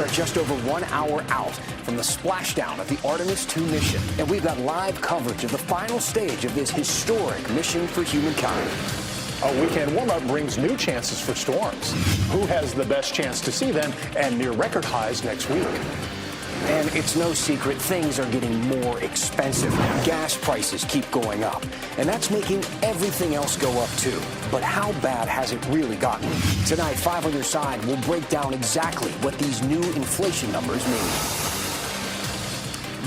are just over 1 hour out from the splashdown of the Artemis II mission, and we've got live coverage of the final stage of this historic mission for humankind. A weekend warm-up brings new chances for storms. Who has the best chance to see them and near record highs next week? And it's no secret things are getting more expensive. Gas prices keep going up, and that's making everything else go up too. But how bad has it really gotten? Tonight, 5 on your side will break down exactly what these new inflation numbers mean.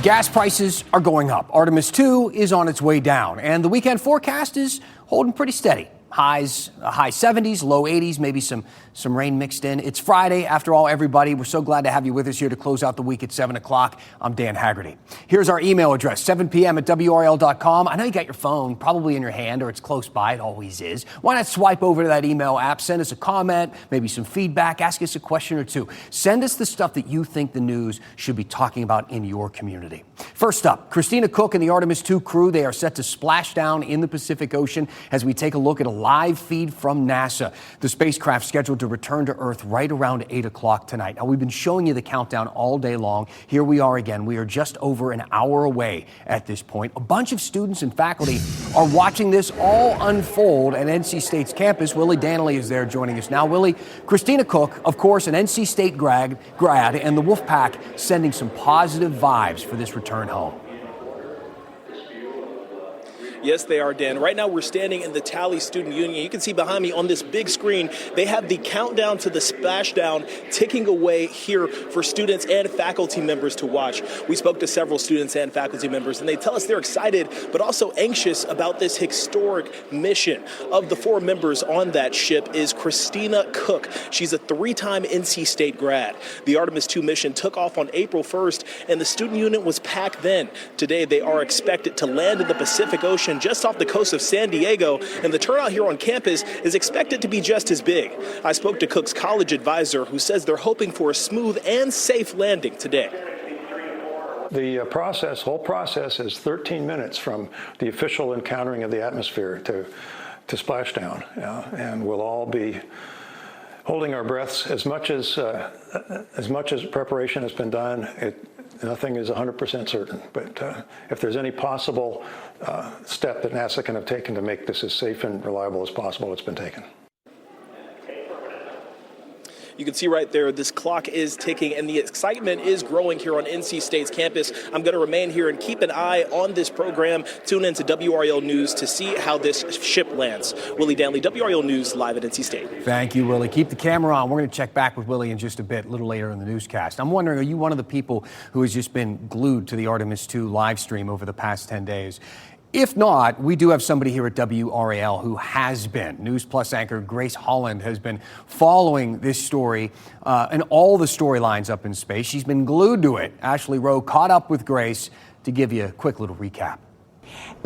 Gas prices are going up. Artemis II is on its way down, and the weekend forecast is holding pretty steady. Highs, high 70s, low 80s, maybe some rain mixed in. It's Friday, after all, everybody. We're so glad to have you with us here to close out the week at 7 o'clock. I'm Dan Haggerty. Here's our email address, 7 p.m. at WRAL.com. I know you got your phone probably in your hand or it's close by. It always is. Why not swipe over to that email app, send us a comment, maybe some feedback, ask us a question or two. Send us the stuff that you think the news should be talking about in your community. First up, Christina Cook and the Artemis II crew, they are set to splash down in the Pacific Ocean as we take a look at a live feed from NASA. The spacecraft scheduled to return to Earth right around 8 o'clock tonight. Now, we've been showing you the countdown all day long. Here we are again. We are just over an hour away at this point. A bunch of students and faculty are watching this all unfold at NC State's campus. Willie Danley is there joining us now. Willie, Christina Cook, of course, an NC State grad, and the Wolfpack sending some positive vibes for this return home. Yes, they are, Dan. Right now, we're standing in the Tally Student Union. You can see behind me on this big screen, they have the countdown to the splashdown ticking away here for students and faculty members to watch. We spoke to several students and faculty members, and they tell us they're excited but also anxious about this historic mission. Of the 4 members on that ship is Christina Cook. She's a 3-time NC State grad. The Artemis II mission took off on April 1st, and the student unit was packed then. Today, they are expected to land in the Pacific Ocean just off the coast of San Diego, and the turnout here on campus is expected to be just as big. I spoke to Cook's college advisor, who says they're hoping for a smooth and safe landing today. The whole process is 13 minutes from the official encountering of the atmosphere to splashdown, and we'll all be holding our breaths as much as preparation has been done. Nothing is 100% certain, but if there's any possible step that NASA can have taken to make this as safe and reliable as possible, it's been taken. You can see right there, this clock is ticking and the excitement is growing here on NC State's campus. I'm going to remain here and keep an eye on this program. Tune in to WRAL News to see how this ship lands. Willie Danley, WRAL News, live at NC State. Thank you, Willie. Keep the camera on. We're going to check back with Willie in just a bit, a little later in the newscast. I'm wondering, are you one of the people who has just been glued to the Artemis II live stream over the past 10 days? If not, we do have somebody here at WRAL who has been. News Plus anchor Grace Holland has been following this story and all the storylines up in space. She's been glued to it. Ashley Rowe caught up with Grace to give you a quick little recap.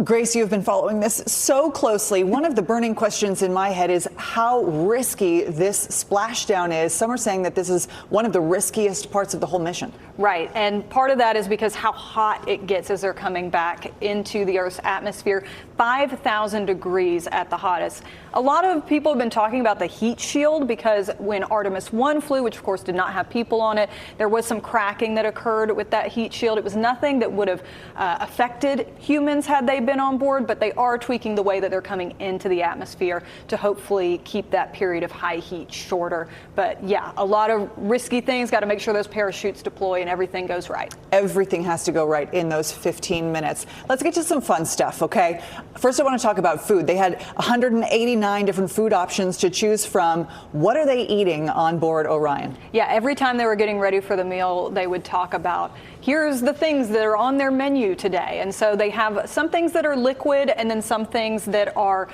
Grace, you've been following this so closely. One of the burning questions in my head is how risky this splashdown is. Some are saying that this is one of the riskiest parts of the whole mission. Right, and part of that is because how hot it gets as they're coming back into the Earth's atmosphere. 5,000 degrees at the hottest. A lot of people have been talking about the heat shield because when Artemis I flew, which of course did not have people on it, there was some cracking that occurred with that heat shield. It was nothing that would have affected humans had they been on board, but they are tweaking the way that they're coming into the atmosphere to hopefully keep that period of high heat shorter. But yeah, a lot of risky things. Got to make sure those parachutes deploy and everything goes right. Everything has to go right in those 15 minutes. Let's get to some fun stuff, okay? First, I want to talk about food. They had 189 different food options to choose from. What are they eating on board Orion? Yeah, every time they were getting ready for the meal, they would talk about, here's the things that are on their menu today. And so they have some things that are liquid and then some things that are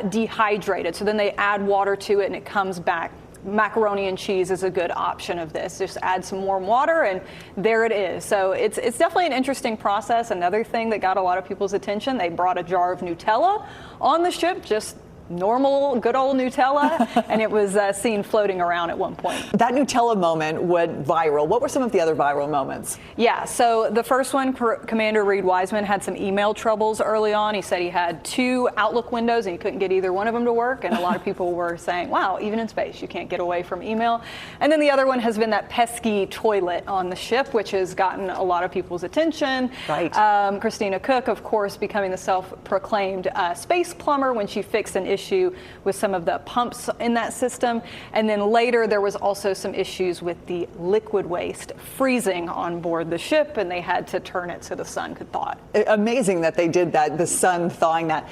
dehydrated. So then they add water to it and it comes back. Macaroni and cheese is a good option of this. Just add some warm water and there it is. So it's definitely an interesting process. Another thing that got a lot of people's attention, they brought a jar of Nutella on the ship just normal, good old Nutella, and it was seen floating around at one point. That Nutella moment went viral. What were some of the other viral moments? Yeah, so the first one, Commander Reed Wiseman had some email troubles early on. He said he had 2 Outlook windows and he couldn't get either one of them to work, and a lot of people were saying, wow, even in space, you can't get away from email. And then the other one has been that pesky toilet on the ship, which has gotten a lot of people's attention. Right. Christina Cook, of course, becoming the self-proclaimed space plumber when she fixed an issue with some of the pumps in that system. And then later there was also some issues with the liquid waste freezing on board the ship, and they had to turn it so the sun could thaw it. Amazing that they did that, the sun thawing that.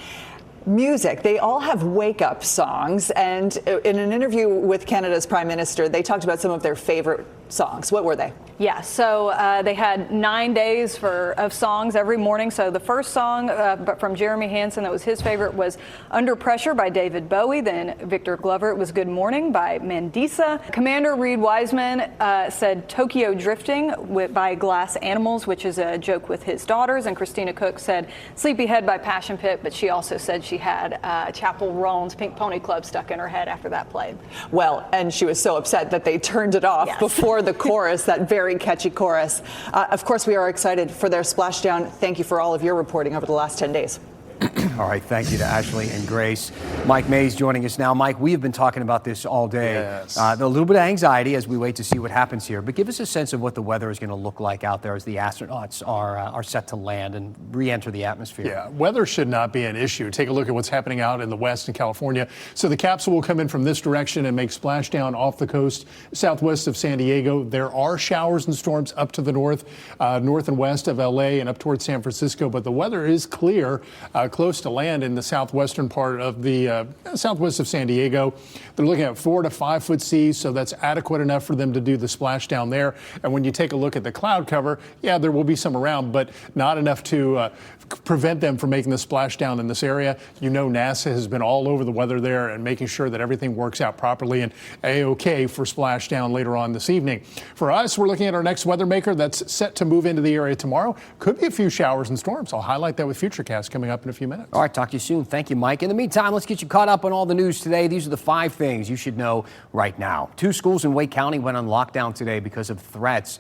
Music, they all have wake-up songs, and in an interview with Canada's Prime Minister, they talked about some of their favorite songs. What were they? Yeah, so they had 9 days of songs every morning. So the first song from Jeremy Hansen that was his favorite was Under Pressure by David Bowie. Then Victor Glover, it was Good Morning by Mandisa. Commander Reed Wiseman said Tokyo Drifting by Glass Animals, which is a joke with his daughters. And Christina Cook said Sleepyhead by Passion Pit, but she also said she had Chapel Roan's Pink Pony Club stuck in her head after that played. Well, and she was so upset that they turned it off before the chorus, that very catchy chorus. Of course, we are excited for their splashdown. Thank you for all of your reporting over the last 10 days. All right, thank you to Ashley and Grace. Mike Mays joining us now. Mike, we have been talking about this all day. Yes. A little bit of anxiety as we wait to see what happens here, but give us a sense of what the weather is going to look like out there as the astronauts are set to land and re-enter the atmosphere. Yeah, weather should not be an issue. Take a look at what's happening out in the west in California. So the capsule will come in from this direction and make splashdown off the coast southwest of San Diego. There are showers and storms up to the north and west of LA and up towards San Francisco, but the weather is clear close to land in the southwestern part of the southwest of San Diego. They're looking at 4 to 5 foot seas, so that's adequate enough for them to do the splashdown there. And when you take a look at the cloud cover, yeah, there will be some around, but not enough to prevent them from making the splashdown in this area. You know, NASA has been all over the weather there and making sure that everything works out properly and A-OK for splashdown later on this evening. For us, we're looking at our next weather maker that's set to move into the area tomorrow. Could be a few showers and storms. I'll highlight that with Futurecast coming up in a few minutes. All right, talk to you soon. Thank you, Mike. In the meantime, let's get you caught up on all the news today. These are the 5 things you should know right now. 2 schools in Wake County went on lockdown today because of threats.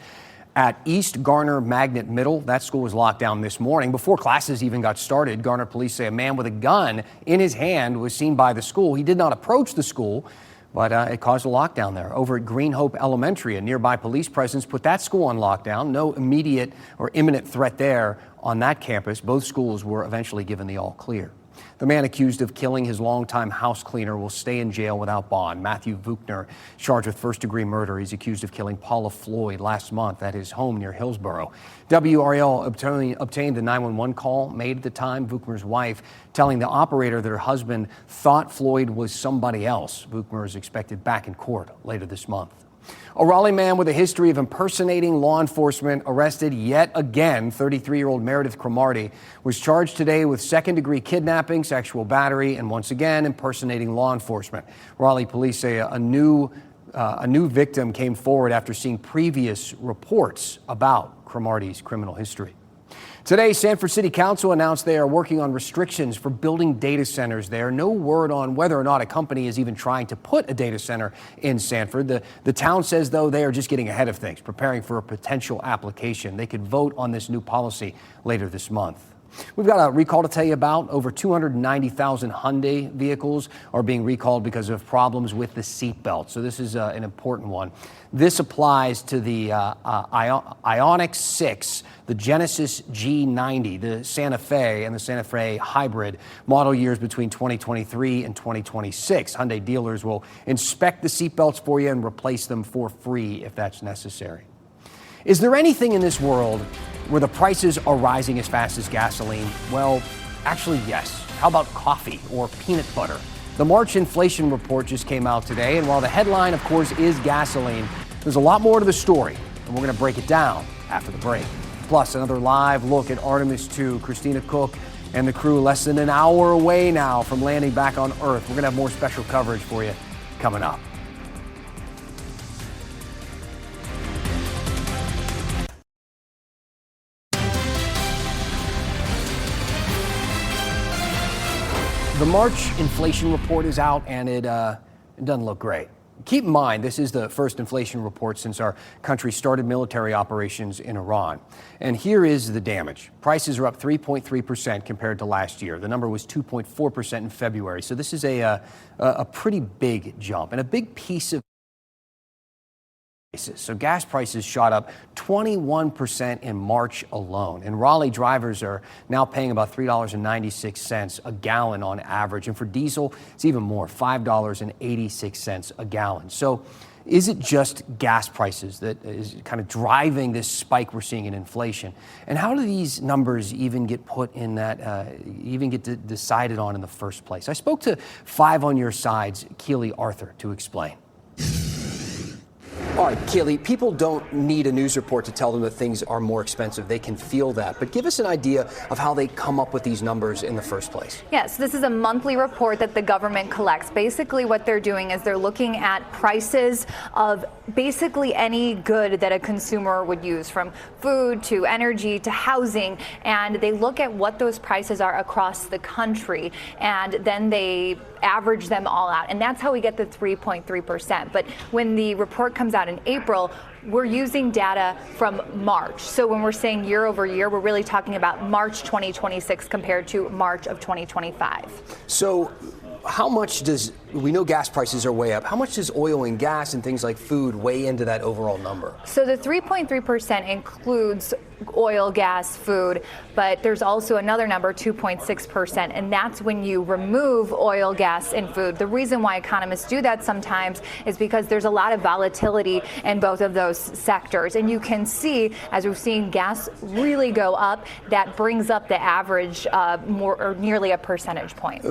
At East Garner Magnet Middle, that school was locked down this morning. Before classes even got started, Garner police say a man with a gun in his hand was seen by the school. He did not approach the school, but it caused a lockdown there. Over at Green Hope Elementary, a nearby police presence put that school on lockdown. No immediate or imminent threat there on that campus. Both schools were eventually given the all clear. The man accused of killing his longtime house cleaner will stay in jail without bond. Matthew Vuchner, charged with first-degree murder. He's accused of killing Paula Floyd last month at his home near Hillsborough. WRAL obtained the 911 call made at the time. Vuchner's wife telling the operator that her husband thought Floyd was somebody else. Vuchner is expected back in court later this month. A Raleigh man with a history of impersonating law enforcement arrested yet again. 33-year-old Meredith Cromartie was charged today with second-degree kidnapping, sexual battery, and once again impersonating law enforcement. Raleigh police say a new victim came forward after seeing previous reports about Cromartie's criminal history. Today, Sanford City Council announced they are working on restrictions for building data centers there. No word on whether or not a company is even trying to put a data center in Sanford. The town says, though, they are just getting ahead of things, preparing for a potential application. They could vote on this new policy later this month. We've got a recall to tell you about. Over 290,000 Hyundai vehicles are being recalled because of problems with the seatbelt. So this is an important one. This applies to the Ioniq 6, the Genesis G90, the Santa Fe, and the Santa Fe Hybrid model years between 2023 and 2026. Hyundai dealers will inspect the seatbelts for you and replace them for free if that's necessary. Is there anything in this world where the prices are rising as fast as gasoline? Well, actually, yes. How about coffee or peanut butter? The March inflation report just came out today, and while the headline, of course, is gasoline, there's a lot more to the story, and we're going to break it down after the break. Plus, another live look at Artemis 2. Christina Cook and the crew less than an hour away now from landing back on Earth. We're going to have more special coverage for you coming up. The March inflation report is out, and it doesn't look great. Keep in mind, this is the first inflation report since our country started military operations in Iran. And here is the damage. Prices are up 3.3% compared to last year. The number was 2.4% in February. So this is a pretty big jump, and a big piece of so gas prices shot up 21% in March alone. And Raleigh drivers are now paying about $3.96 a gallon on average. And for diesel, it's even more, $5.86 a gallon. So is it just gas prices that is kind of driving this spike we're seeing in inflation? And how do these numbers even get put in that, decided on in the first place? I spoke to Five on Your Side's Keely Arthur to explain. All right, Keely, people don't need a news report to tell them that things are more expensive. They can feel that. But give us an idea of how they come up with these numbers in the first place. Yes, this is a monthly report that the government collects. Basically, what they're doing is they're looking at prices of basically any good that a consumer would use, from food to energy to housing. And they look at what those prices are across the country, and then they average them all out. And that's how we get the 3.3%. But when the report comes out in April, we're using data from March. So when we're saying year over year, we're really talking about March 2026 compared to March of 2025. So how much we know gas prices are way up. How much does oil and gas and things like food weigh into that overall number? So the 3.3% includes oil, gas, food, but there's also another number, 2.6%, and that's when you remove oil, gas, and food. The reason why economists do that sometimes is because there's a lot of volatility in both of those sectors. And you can see, as we've seen gas really go up, that brings up the average more or nearly a percentage point.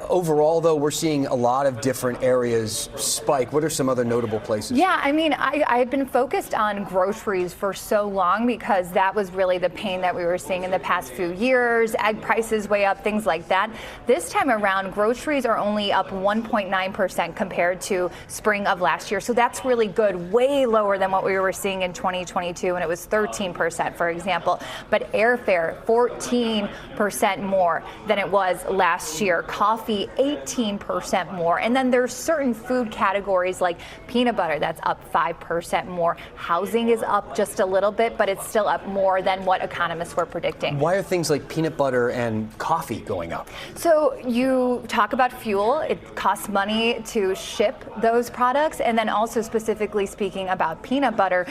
Overall, though, we're seeing a lot of different areas spike. What are some other notable places? Yeah, I mean, I've been focused on groceries for so long because that was really the pain that we were seeing in the past few years. Egg prices way up, things like that. This time around, groceries are only up 1.9% compared to spring of last year. So that's really good, way lower than what we were seeing in 2022, and it was 13%, for example. But airfare, 14% more than it was last year. Coffee, 18% more. And then there's certain food categories like peanut butter that's up 5% more. Housing is up just a little bit, but it's still up more than what economists were predicting. Why are things like peanut butter and coffee going up? So you talk about fuel. It costs money to ship those products. And then also specifically speaking about peanut butter,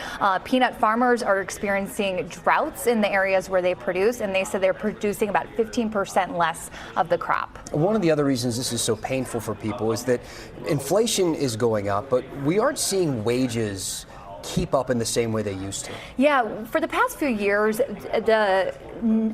peanut farmers are experiencing droughts in the areas where they produce, and they said they're producing about 15% less of the crop. One of the other reasons this is so painful for people is that inflation is going up, but we aren't seeing wages keep up in the same way they used to. Yeah, for the past few years, the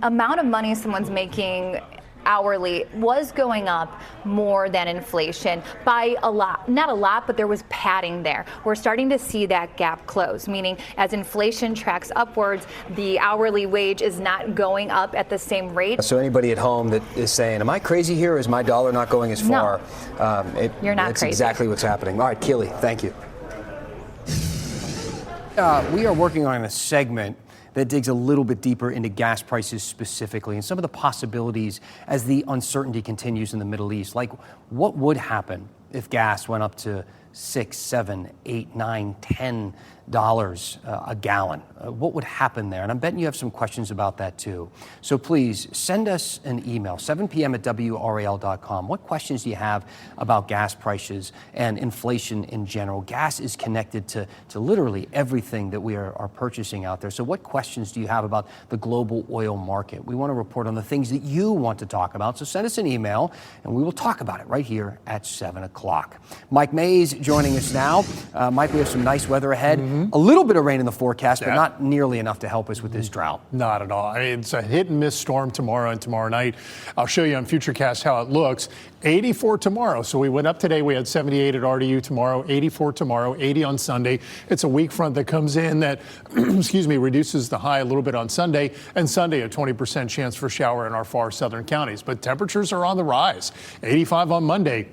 amount of money someone's making hourly was going up more than inflation by a lot. Not a lot, but there was padding there. We're starting to see that gap close, meaning as inflation tracks upwards, the hourly wage is not going up at the same rate. So anybody at home that is saying, am I crazy here? Is my dollar not going as far? No, you're not that's crazy. Exactly what's happening. All right, Keely, thank you. We are working on a segment that digs a little bit deeper into gas prices specifically and some of the possibilities as the uncertainty continues in the Middle East. Like, what would happen if gas went up to $6, $7, $8, $9, $10 a gallon? What would happen there? And I'm betting you have some questions about that too. So please send us an email, 7 p.m. at WRAL.com. What questions do you have about gas prices and inflation in general? Gas is connected to literally everything that we are purchasing out there. So what questions do you have about the global oil market? We want to report on the things that you want to talk about. So send us an email and we will talk about it right here at 7 o'clock. Mike Mays joining us now. Mike, we have some nice weather ahead. A little bit of rain in the forecast, but not nearly enough to help us with this drought. Not at all. I mean, it's a hit and miss storm tomorrow and tomorrow night. I'll show you on Futurecast how it looks. 84 tomorrow. So we went up today. We had 78 at RDU tomorrow, 84 tomorrow, 80 on Sunday. It's a weak front that comes in that, reduces the high a little bit on Sunday. And Sunday, a 20% chance for shower in our far southern counties. But temperatures are on the rise. 85 on Monday.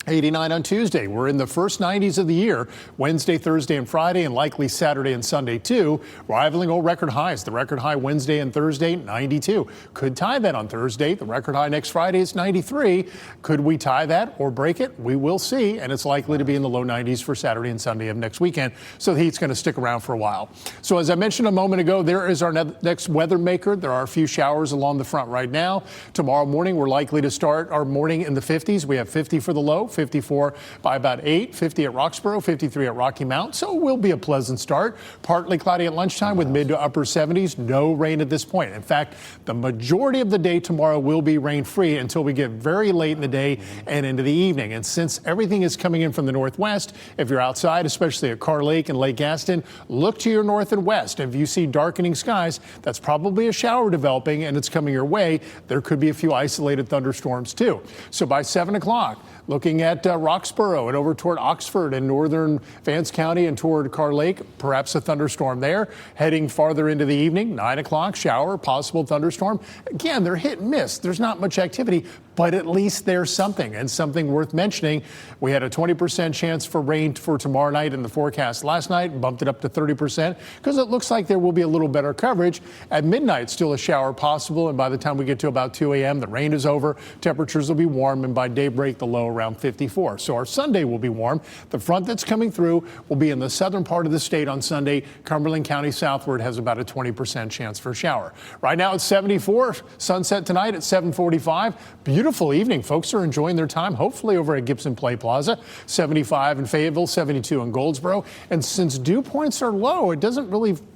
89 on Tuesday. We're in the first 90s of the year, Wednesday, Thursday, and Friday, and likely Saturday and Sunday, too, rivaling old record highs. The record high Wednesday and Thursday, 92. Could tie that on Thursday. The record high next Friday is 93. Could we tie that or break it? We will see, and it's likely to be in the low 90s for Saturday and Sunday of next weekend, so the heat's going to stick around for a while. So as I mentioned a moment ago, there is our next weather maker. There are a few showers along the front right now. Tomorrow morning, we're likely to start our morning in the 50s. We have 50 for the low, 54 by about 8, 50 at Roxborough, 53 at Rocky Mount. So it will be a pleasant start. Partly cloudy at lunchtime with mid to upper 70s. No rain at this point. In fact, the majority of the day tomorrow will be rain free until we get very late in the day and into the evening. And since everything is coming in from the northwest, if you're outside, especially at Carr Lake and Lake Gaston, look to your north and west. If you see darkening skies, that's probably a shower developing and it's coming your way. There could be a few isolated thunderstorms too. So by 7 o'clock, looking at Roxborough and over toward Oxford and northern Vance County and toward Carr Lake, perhaps a thunderstorm there. Heading farther into the evening, 9 o'clock, shower, possible thunderstorm. Again, they're hit and miss. There's not much activity, but at least there's something, and something worth mentioning. We had a 20% chance for rain for tomorrow night in the forecast last night, bumped it up to 30% because it looks like there will be a little better coverage. At midnight, still a shower possible, and by the time we get to about 2 a.m., the rain is over. Temperatures will be warm, and by daybreak, the low around 54. So our Sunday will be warm. The front that's coming through will be in the southern part of the state on Sunday. Cumberland County southward has about a 20% chance for a shower. Right now it's 74. Sunset tonight at 7:45. Beautiful evening. Folks are enjoying their time, hopefully over at Gibson Play Plaza. 75 in Fayetteville, 72 in Goldsboro. And since dew points are low, it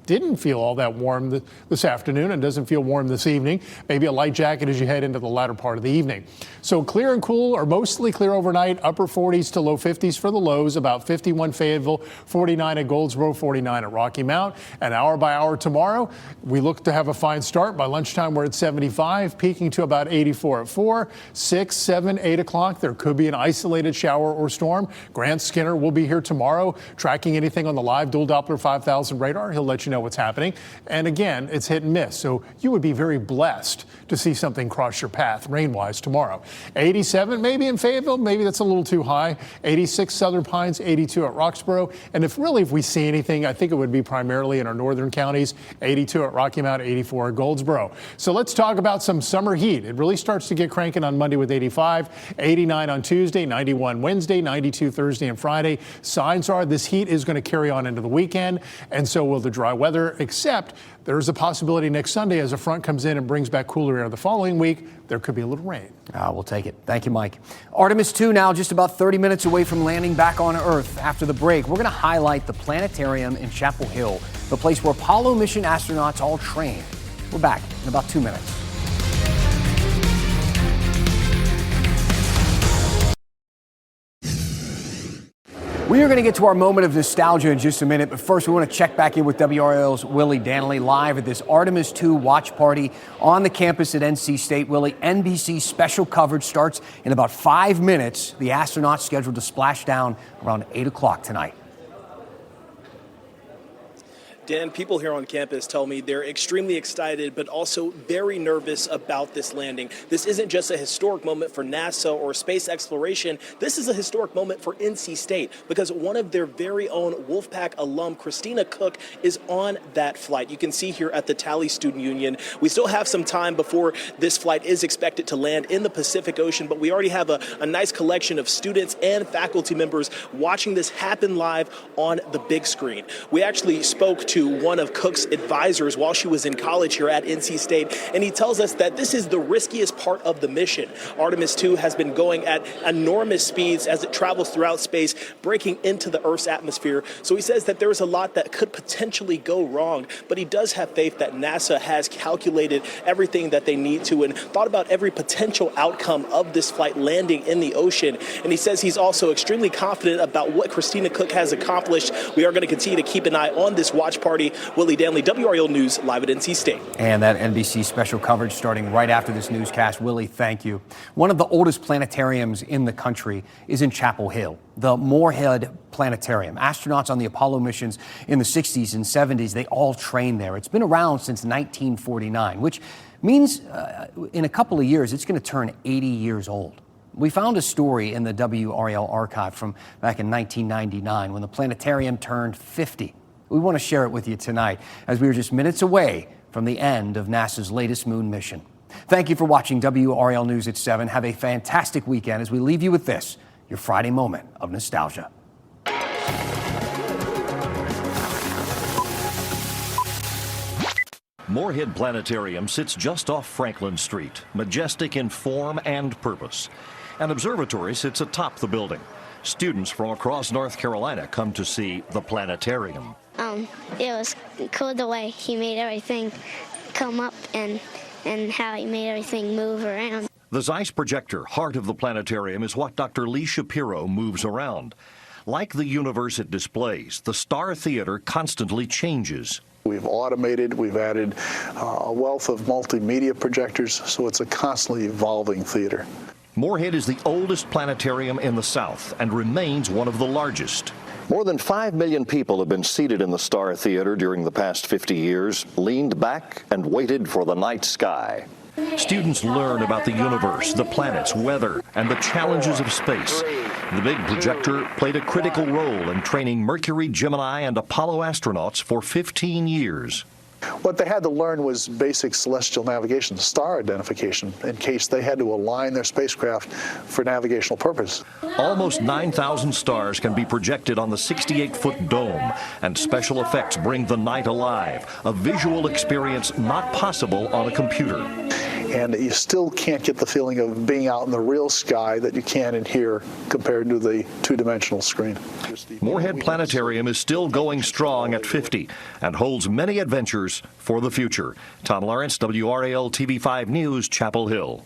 didn't feel all that warm this afternoon and doesn't feel warm this evening. Maybe a light jacket as you head into the latter part of the evening. So clear and cool, or mostly clear overnight, upper 40s to low 50s for the lows, about 51 Fayetteville, 49 at Goldsboro, 49 at Rocky Mount. And hour by hour tomorrow, we look to have a fine start. By lunchtime, we're at 75, peaking to about 84 at 4, 6, 7, 8 o'clock. There could be an isolated shower or storm. Grant Skinner will be here tomorrow, tracking anything on the live dual Doppler 5000 radar. He'll let you know what's happening. And again, it's hit and miss. So you would be very blessed to see something cross your path rain-wise tomorrow. 87 maybe in Fayetteville, maybe that's a little too high. 86 Southern Pines, 82 at Roxborough. And if we see anything, I think it would be primarily in our northern counties. 82 at Rocky Mount, 84 at Goldsboro. So let's talk about some summer heat. It really starts to get cranking on Monday with 85, 89 on Tuesday, 91 Wednesday, 92 Thursday and Friday. Signs are this heat is going to carry on into the weekend, and so will the dry weather, except there's a possibility next Sunday as a front comes in and brings back cooler air the following week, there could be a little rain. We'll take it. Thank you, Mike. Artemis 2 now just about 30 minutes away from landing back on Earth. After the break, we're going to highlight the planetarium in Chapel Hill, the place where Apollo mission astronauts all train. We're back in about 2 minutes. We are going to get to our moment of nostalgia in just a minute, but first we want to check back in with WRAL's Willie Danley live at this Artemis 2 watch party on the campus at NC State. Willie, NBC special coverage starts in about 5 minutes. The astronauts scheduled to splash down around 8 o'clock tonight. Dan, people here on campus tell me they're extremely excited, but also very nervous about this landing. This isn't just a historic moment for NASA or space exploration. This is a historic moment for NC State because one of their very own Wolfpack alum, Christina Cook, is on that flight. You can see here at the Tally Student Union. We still have some time before this flight is expected to land in the Pacific Ocean, but we already have a nice collection of students and faculty members watching this happen live on the big screen. We actually spoke to one of Cook's advisors while she was in college here at NC State, and he tells us that this is the riskiest part of the mission. Artemis 2 has been going at enormous speeds as it travels throughout space, breaking into the Earth's atmosphere. So he says that there's a lot that could potentially go wrong, but he does have faith that NASA has calculated everything that they need to and thought about every potential outcome of this flight landing in the ocean. And he says he's also extremely confident about what Christina Cook has accomplished. We are going to continue to keep an eye on this watch party. Willie Danley, WRAL News, live at NC State. And that NBC special coverage starting right after this newscast. Willie, thank you. One of the oldest planetariums in the country is in Chapel Hill, the Moorhead Planetarium. Astronauts on the Apollo missions in the 60s and 70s, they all trained there. It's been around since 1949, which means in a couple of years, it's going to turn 80 years old. We found a story in the WRAL archive from back in 1999 when the planetarium turned 50. We want to share it with you tonight as we are just minutes away from the end of NASA's latest moon mission. Thank you for watching WRAL News at 7. Have a fantastic weekend as we leave you with this, your Friday moment of nostalgia. Moorhead Planetarium sits just off Franklin Street, majestic in form and purpose. An observatory sits atop the building. Students from across North Carolina come to see the planetarium. It was cool the way he made everything come up and how he made everything move around. The Zeiss projector, heart of the planetarium, is what Dr. Lee Shapiro moves around. Like the universe it displays, the Star Theater constantly changes. We've automated, we've added a wealth of multimedia projectors, so it's a constantly evolving theater. Moorhead is the oldest planetarium in the South and remains one of the largest. More than 5 million people have been seated in the Star Theater during the past 50 years, leaned back and waited for the night sky. Students learn about the universe, the planets, weather, and the challenges of space. The big projector played a critical role in training Mercury, Gemini, and Apollo astronauts for 15 years. What they had to learn was basic celestial navigation, star identification, in case they had to align their spacecraft for navigational purpose. Almost 9,000 stars can be projected on the 68-foot dome, and special effects bring the night alive, a visual experience not possible on a computer. And you still can't get the feeling of being out in the real sky that you can in here compared to the two-dimensional screen. Moorhead Planetarium is still going strong at 50 and holds many adventures for the future. Tom Lawrence, WRAL TV5 News, Chapel Hill.